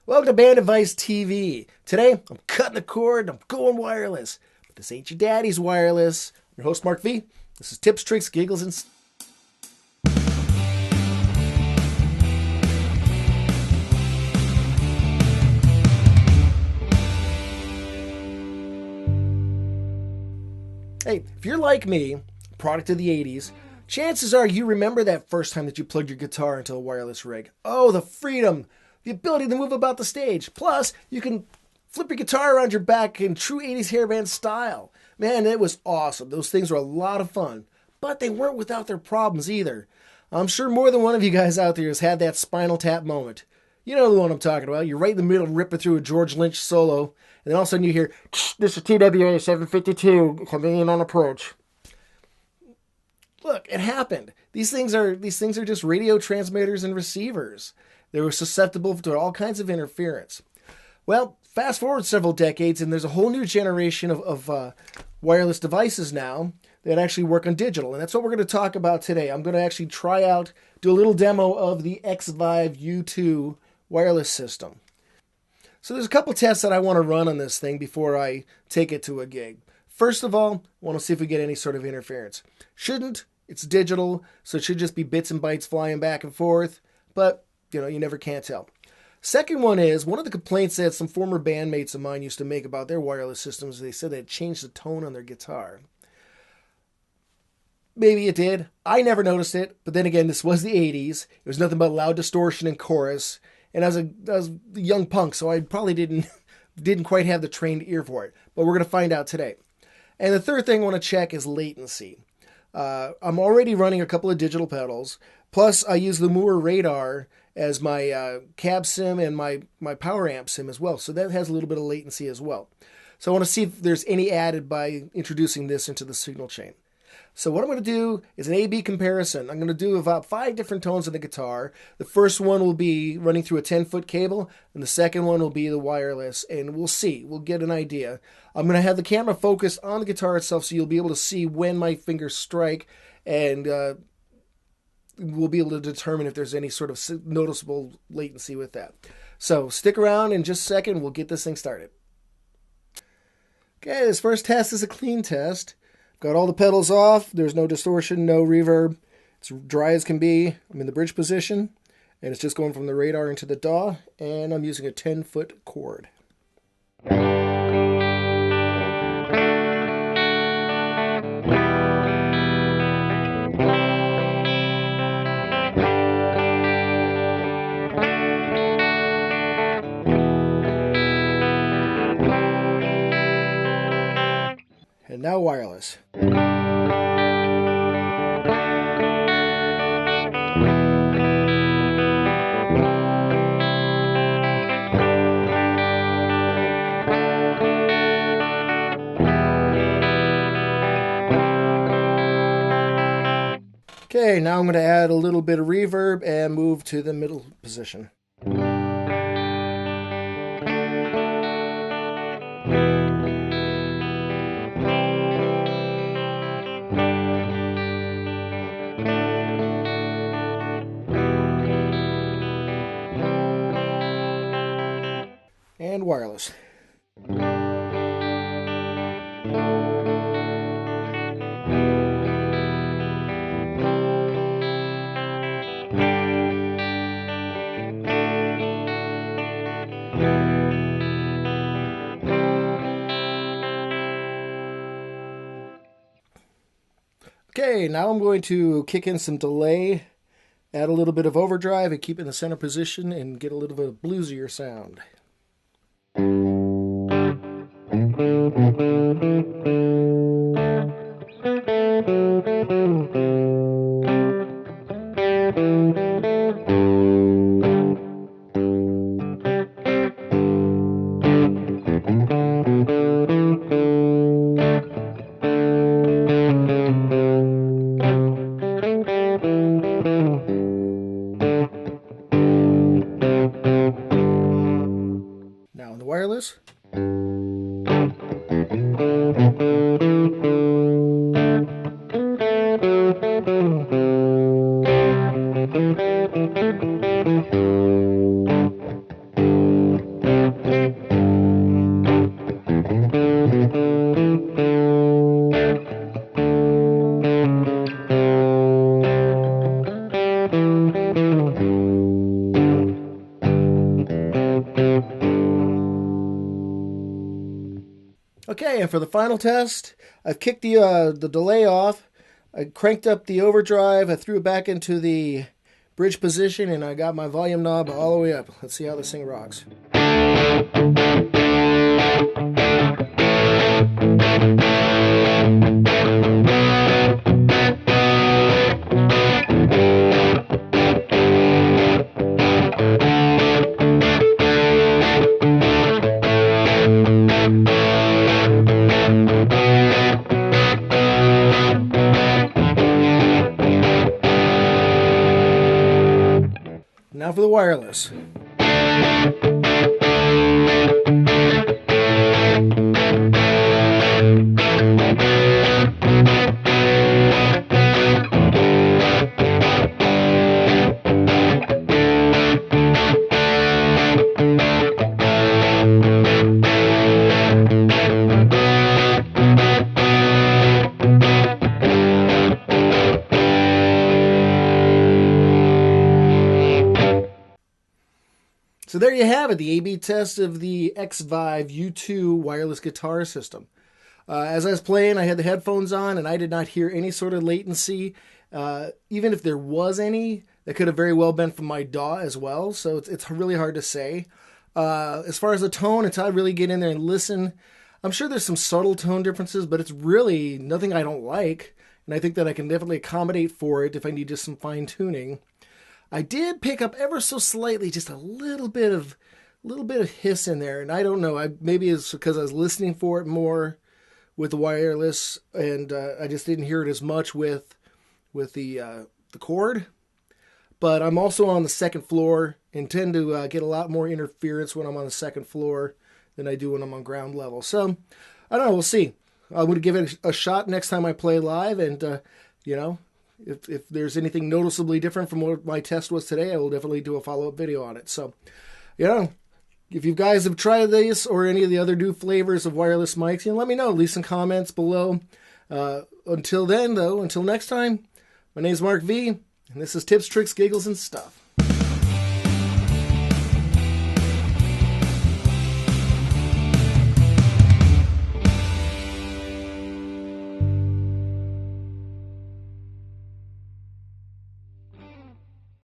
Welcome to Band Advice TV. Today, I'm cutting the cord and I'm going wireless. But this ain't your daddy's wireless. I'm your host, Mark V. This is Tips, Tricks, Giggles, and... Hey, if you're like me, product of the 80s, chances are you remember that first time that you plugged your guitar into a wireless rig. Oh, the freedom! The ability to move about the stage. Plus, you can flip your guitar around your back in true 80s hairband style. Man, it was awesome. Those things were a lot of fun. But they weren't without their problems either. I'm sure more than one of you guys out there has had that Spinal Tap moment. You know the one I'm talking about. You're right in the middle ripping through a George Lynch solo, and then all of a sudden you hear, "This is TWA 752 coming in on approach." Look, it happened. These things are just radio transmitters and receivers. They were susceptible to all kinds of interference. Well, fast forward several decades, and there's a whole new generation of wireless devices now that actually work on digital, and that's what we're going to talk about today. I'm going to actually do a little demo of the Xvive U2 wireless system. So there's a couple tests that I want to run on this thing before I take it to a gig. First of all, I want to see if we get any sort of interference. Shouldn't. It's digital, so it should just be bits and bytes flying back and forth, but you never can tell. Second one is, one of the complaints that some former bandmates of mine used to make about their wireless systems, they said they had changed the tone on their guitar. Maybe it did. I never noticed it, but then again, this was the 80s. It was nothing but loud distortion and chorus, and I was a young punk, so I probably didn't quite have the trained ear for it, but we're going to find out today. And the third thing I want to check is latency. I'm already running a couple of digital pedals, plus I use the Moore radar as my cab sim and my power amp sim as well. So that has a little bit of latency as well. So I want to see if there's any added by introducing this into the signal chain. So what I'm going to do is an A-B comparison. I'm going to do about 5 different tones of the guitar. The first one will be running through a 10-foot cable, and the second one will be the wireless, and we'll see. We'll get an idea. I'm going to have the camera focused on the guitar itself so you'll be able to see when my fingers strike, and we'll be able to determine if there's any sort of noticeable latency with that. So stick around in just a second. We'll get this thing started. Okay, this first test is a clean test. Got all the pedals off. There's no distortion, no reverb. It's dry as can be. I'm in the bridge position, and it's just going from the radar into the DAW, and I'm using a 10-foot cord. And now wireless. Okay, now I'm going to add a little bit of reverb and move to the middle position. And wireless. Okay, now I'm going to kick in some delay, add a little bit of overdrive, and keep it in the center position and get a little bit of bluesier sound. Now in the wireless. Okay, and for the final test, I've kicked the delay off. I cranked up the overdrive. I threw it back into the bridge position, and I got my volume knob all the way up. Let's see how this thing rocks. Now for the wireless. So there you have it, the A/B test of the Xvive U2 wireless guitar system. As I was playing, I had the headphones on, and I did not hear any sort of latency. Even if there was any, that could have very well been from my DAW as well, so it's really hard to say. As far as the tone, until I really get in there and listen, I'm sure there's some subtle tone differences, but it's really nothing I don't like, and I think that I can definitely accommodate for it if I need just some fine-tuning. I did pick up ever so slightly, just a little bit of hiss in there, and I don't know. Maybe it's because I was listening for it more with the wireless, and I just didn't hear it as much with the cord. But I'm also on the second floor and tend to get a lot more interference when I'm on the second floor than I do when I'm on ground level. So I don't know. We'll see. I'm going to give it a shot next time I play live, and If there's anything noticeably different from what my test was today, I will definitely do a follow-up video on it. So, if you guys have tried this or any of the other new flavors of wireless mics, let me know. Leave some comments below. Until then, though, until next time, my name is Mark V, and this is Tips, Tricks, Giggles, and Stuff.